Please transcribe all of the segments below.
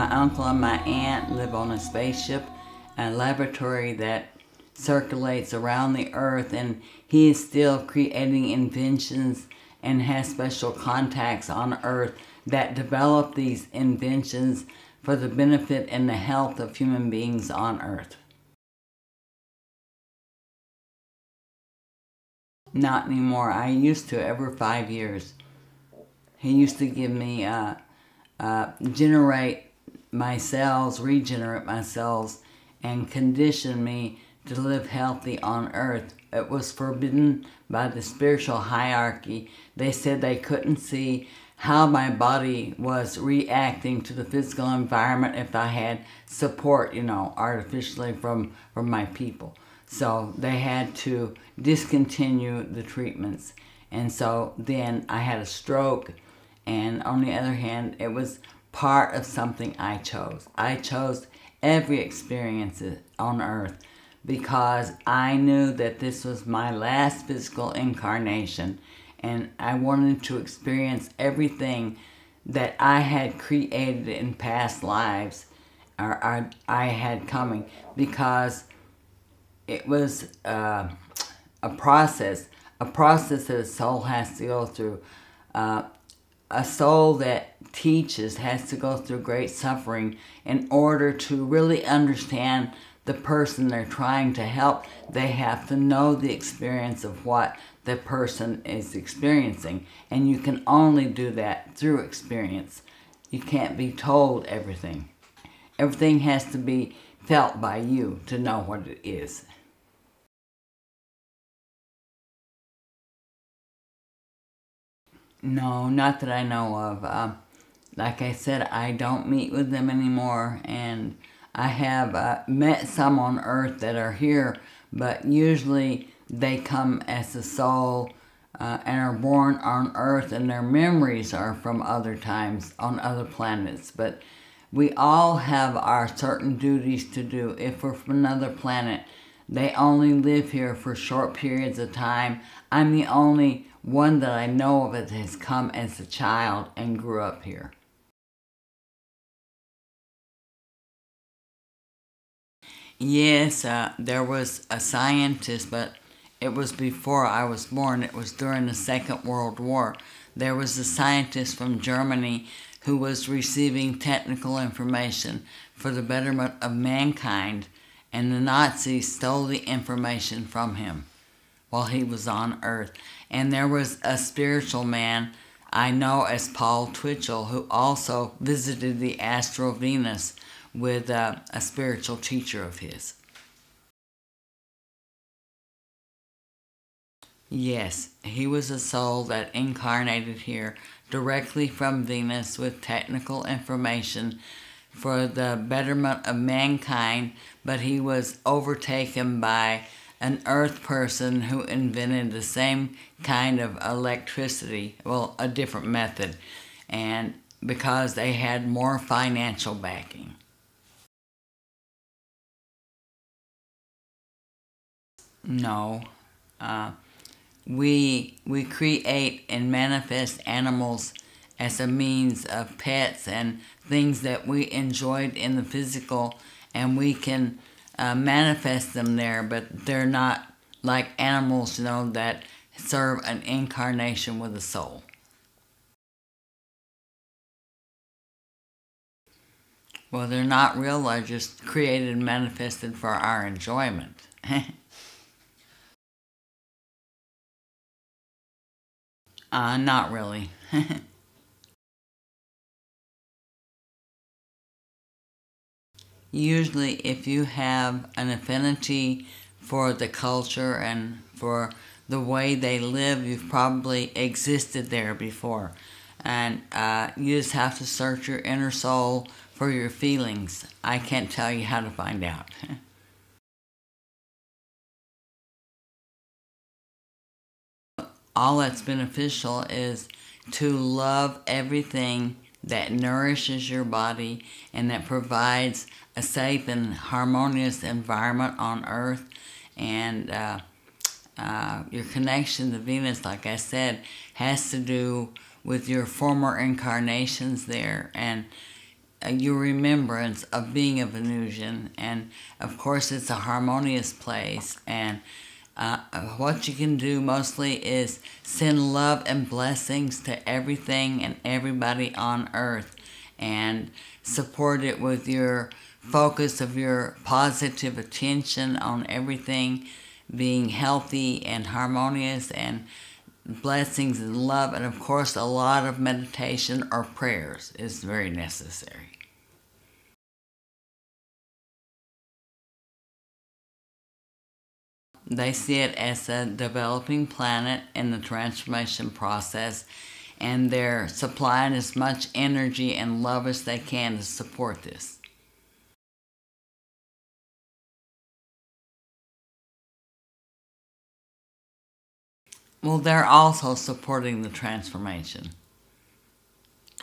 My uncle and my aunt live on a spaceship, a laboratory that circulates around the earth, and he is still creating inventions and has special contacts on earth that develop these inventions for the benefit and the health of human beings on earth. Not anymore. I used to every 5 years. He used to give me, regenerate my cells, and condition me to live healthy on earth. It was forbidden by the spiritual hierarchy. They said they couldn't see how my body was reacting to the physical environment if I had support, artificially from my people. So they had to discontinue the treatments. And so then I had a stroke, and on the other hand, it was part of something I chose. I chose every experience on earth because I knew that this was my last physical incarnation, and I wanted to experience everything that I had created in past lives, or I had coming, because it was a process that a soul has to go through. A soul that teaches has to go through great suffering in order to really understand the person they're trying to help. They have to know the experience of what the person is experiencing, and you can only do that through experience. You can't be told everything. Everything has to be felt by you to know what it is. No, not that I know of. Like I said, I don't meet with them anymore, and I have met some on Earth that are here, but usually they come as a soul and are born on Earth, and their memories are from other times on other planets. But we all have our certain duties to do. If we're from another planet, they only live here for short periods of time. I'm the only one that I know of that has come as a child and grew up here. Yes, there was a scientist, but it was before I was born. It was during the Second World War. There was a scientist from Germany who was receiving technical information for the betterment of mankind, and the Nazis stole the information from him while he was on Earth. And there was a spiritual man I know as Paul Twitchell, who also visited the astral Venus with a spiritual teacher of his. Yes, he was a soul that incarnated here directly from Venus with technical information for the betterment of mankind, but he was overtaken by an Earth person who invented the same kind of electricity, well, a different method, and because they had more financial backing. No. We create and manifest animals as a means of pets and things that we enjoyed in the physical, and we can manifest them there, but they're not like animals, that serve an incarnation with a soul. Well, they're not real, they're just created and manifested for our enjoyment. Not really. Usually, if you have an affinity for the culture and for the way they live, you've probably existed there before. And you just have to search your inner soul for your feelings. I can't tell you how to find out. All that's beneficial is to love everything that nourishes your body and that provides a safe and harmonious environment on Earth. And your connection to Venus, like I said, has to do with your former incarnations there. And your remembrance of being a Venusian, and of course it's a harmonious place, and what you can do mostly is send love and blessings to everything and everybody on earth, and support it with your focus of your positive attention on everything being healthy and harmonious, and blessings and love, and of course a lot of meditation or prayers is very necessary. They see it as a developing planet in the transformation process, and they're supplying as much energy and love as they can to support this. Well, they're also supporting the transformation.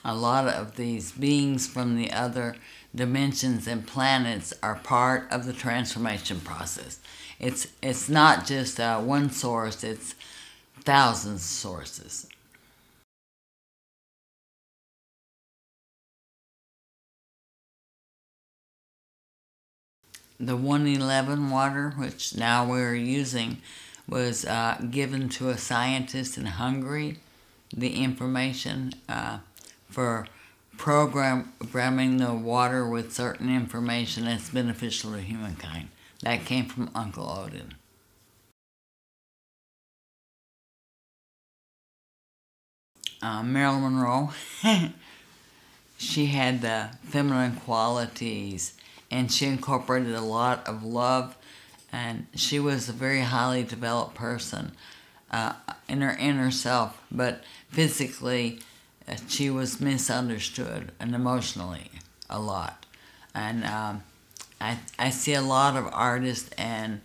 A lot of these beings from the other dimensions and planets are part of the transformation process. It's not just one source, it's thousands of sources. The 111 water, which now we're using, was given to a scientist in Hungary, the information for programming the water with certain information that's beneficial to humankind. That came from Uncle Odin. Marilyn Monroe, she had the feminine qualities, and she incorporated a lot of love, and she was a very highly developed person in her inner self, but physically she was misunderstood, and emotionally a lot. And I see a lot of artists and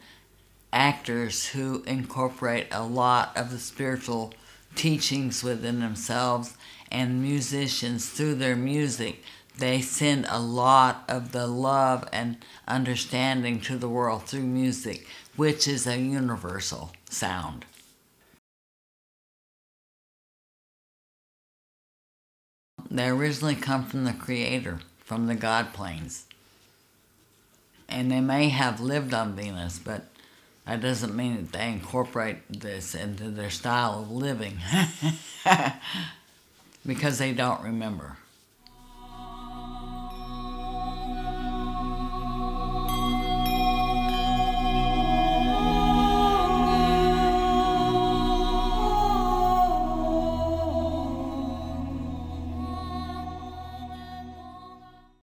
actors who incorporate a lot of the spiritual teachings within themselves, and musicians, through their music, they send a lot of the love and understanding to the world through music, which is a universal sound. They originally come from the Creator, from the God planes. And they may have lived on Venus, but that doesn't mean that they incorporate this into their style of living because they don't remember.